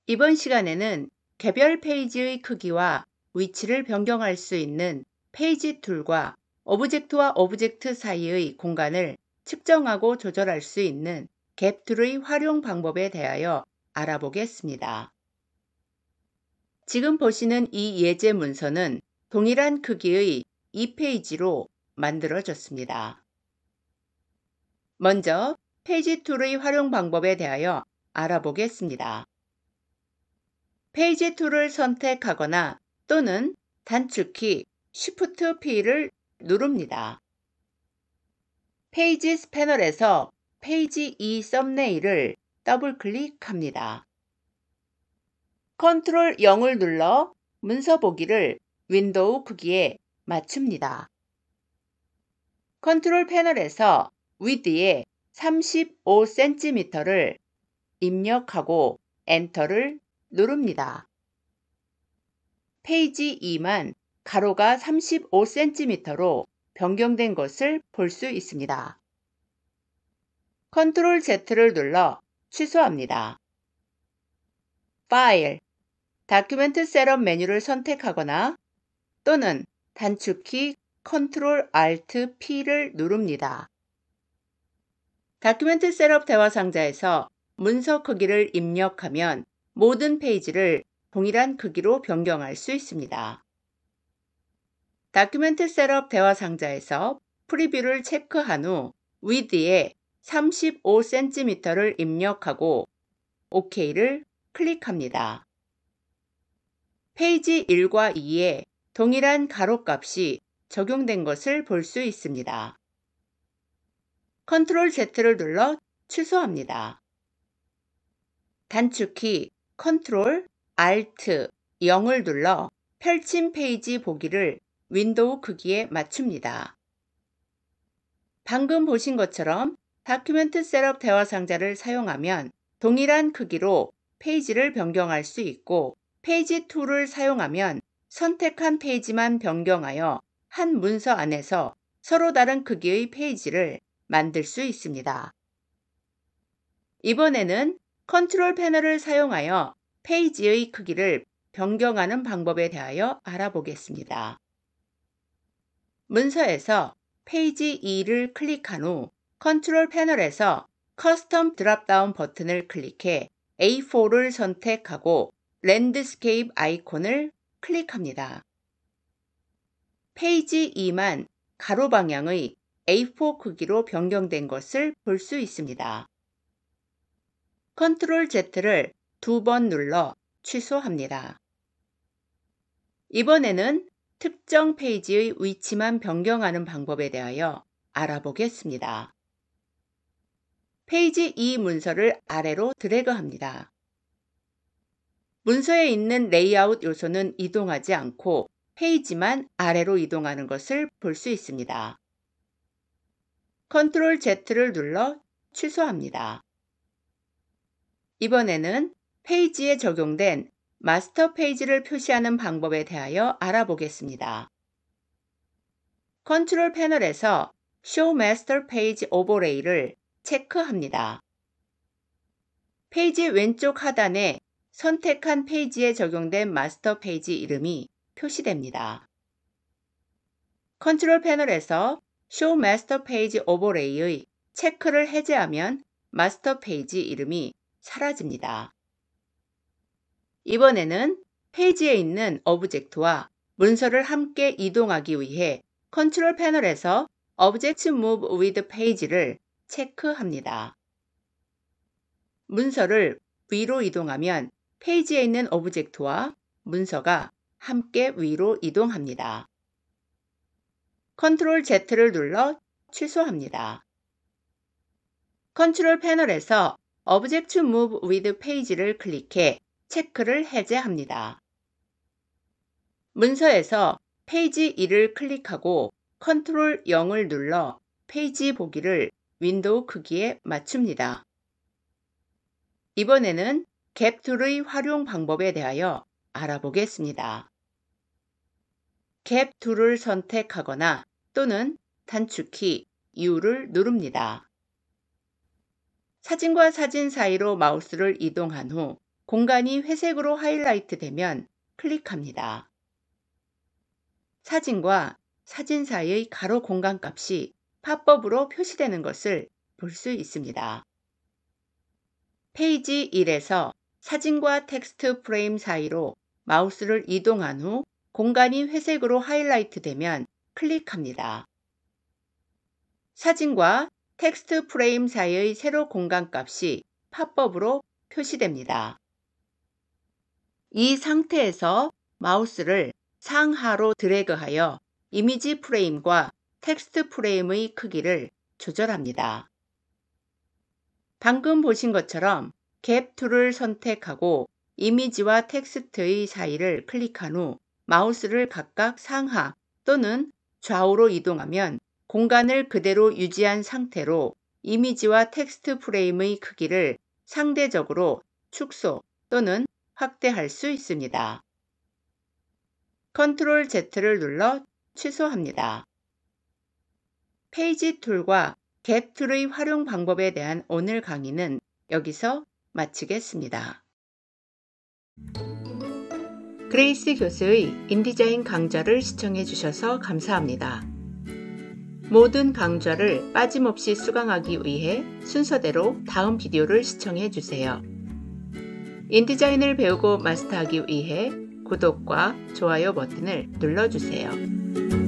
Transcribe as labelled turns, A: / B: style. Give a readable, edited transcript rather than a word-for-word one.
A: 이번 시간에는 개별 페이지의 크기와 위치를 변경할 수 있는 페이지 툴과 오브젝트와 오브젝트 사이의 공간을 측정하고 조절할 수 있는 갭 툴의 활용 방법에 대하여 알아보겠습니다. 지금 보시는 이 예제 문서는 동일한 크기의 2페이지로 만들어졌습니다. 먼저 페이지 툴의 활용 방법에 대하여 알아보겠습니다. 페이지 툴을 선택하거나 또는 단축키 Shift P를 누릅니다. 페이지 패널에서 페이지 2 썸네일을 더블 클릭합니다. 컨트롤 0을 눌러 문서 보기를 윈도우 크기에 맞춥니다. 컨트롤 패널에서 위드에 35cm를 입력하고 엔터를 누릅니다. 페이지 2만 가로가 35cm로 변경된 것을 볼 수 있습니다. 컨트롤 Z를 눌러 취소합니다. 파일, 다큐멘트 셋업 메뉴를 선택하거나 또는 단축키 컨트롤 Alt P를 누릅니다. 다큐멘트 셋업 대화 상자에서 문서 크기를 입력하면 모든 페이지를 동일한 크기로 변경할 수 있습니다. 다큐멘트 셋업 대화 상자에서 프리뷰를 체크한 후 위드에 35cm를 입력하고 OK를 클릭합니다. 페이지 1과 2에 동일한 가로값이 적용된 것을 볼 수 있습니다. 컨트롤 Z를 눌러 취소합니다. 단축키 컨트롤 Alt 0을 눌러 펼친 페이지 보기를 윈도우 크기에 맞춥니다. 방금 보신 것처럼 다큐멘트 셋업 대화 상자를 사용하면 동일한 크기로 페이지를 변경할 수 있고 페이지 툴을 사용하면 선택한 페이지만 변경하여 한 문서 안에서 서로 다른 크기의 페이지를 만들 수 있습니다. 이번에는 컨트롤 패널을 사용하여 페이지의 크기를 변경하는 방법에 대하여 알아보겠습니다. 문서에서 페이지 2를 클릭한 후 컨트롤 패널에서 커스텀 드랍다운 버튼을 클릭해 A4를 선택하고 랜드스케이프 아이콘을 클릭합니다. 페이지 2만 가로 방향의 A4 크기로 변경된 것을 볼 수 있습니다. 컨트롤 Z를 2번 눌러 취소합니다. 이번에는 특정 페이지의 위치만 변경하는 방법에 대하여 알아보겠습니다. 페이지 2 문서를 아래로 드래그합니다. 문서에 있는 레이아웃 요소는 이동하지 않고 페이지만 아래로 이동하는 것을 볼 수 있습니다. 컨트롤 Z를 눌러 취소합니다. 이번에는 페이지에 적용된 마스터 페이지를 표시하는 방법에 대하여 알아보겠습니다. 컨트롤 패널에서 Show Master Page Overlay를 체크합니다. 페이지 왼쪽 하단에 선택한 페이지에 적용된 마스터 페이지 이름이 표시됩니다. 컨트롤 패널에서 Show Master Page Overlay의 체크를 해제하면 마스터 페이지 이름이 사라집니다. 이번에는 페이지에 있는 오브젝트와 문서를 함께 이동하기 위해 컨트롤 패널에서 Object Move with Page를 체크합니다. 문서를 위로 이동하면 페이지에 있는 오브젝트와 문서가 함께 위로 이동합니다. 컨트롤 Z를 눌러 취소합니다. 컨트롤 패널에서 Object Move with Page를 클릭해 체크를 해제합니다. 문서에서 페이지 1을 클릭하고 컨트롤 0을 눌러 페이지 보기를 윈도우 크기에 맞춥니다. 이번에는 갭 툴의 활용 방법에 대하여 알아보겠습니다. 갭 툴을 선택하거나 또는 단축키 U를 누릅니다. 사진과 사진 사이로 마우스를 이동한 후 공간이 회색으로 하이라이트 되면 클릭합니다. 사진과 사진 사이의 가로 공간 값이 팝업으로 표시되는 것을 볼 수 있습니다. 페이지 1에서 사진과 텍스트 프레임 사이로 마우스를 이동한 후 공간이 회색으로 하이라이트 되면 클릭합니다. 사진과 텍스트 프레임 사이의 세로 공간 값이 팝업으로 표시됩니다. 이 상태에서 마우스를 상하로 드래그하여 이미지 프레임과 텍스트 프레임의 크기를 조절합니다. 방금 보신 것처럼 갭 툴을 선택하고 이미지와 텍스트의 사이를 클릭한 후 마우스를 각각 상하 또는 좌우로 이동하면 공간을 그대로 유지한 상태로 이미지와 텍스트 프레임의 크기를 상대적으로 축소 또는 확대할 수 있습니다. 컨트롤 Z를 눌러 취소합니다. 페이지 툴과 갭 툴의 활용 방법에 대한 오늘 강의는 여기서 마치겠습니다. 그레이스 교수의 인디자인 강좌를 시청해 주셔서 감사합니다. 모든 강좌를 빠짐없이 수강하기 위해 순서대로 다음 비디오를 시청해 주세요. 인디자인을 배우고 마스터하기 위해 구독과 좋아요 버튼을 눌러주세요.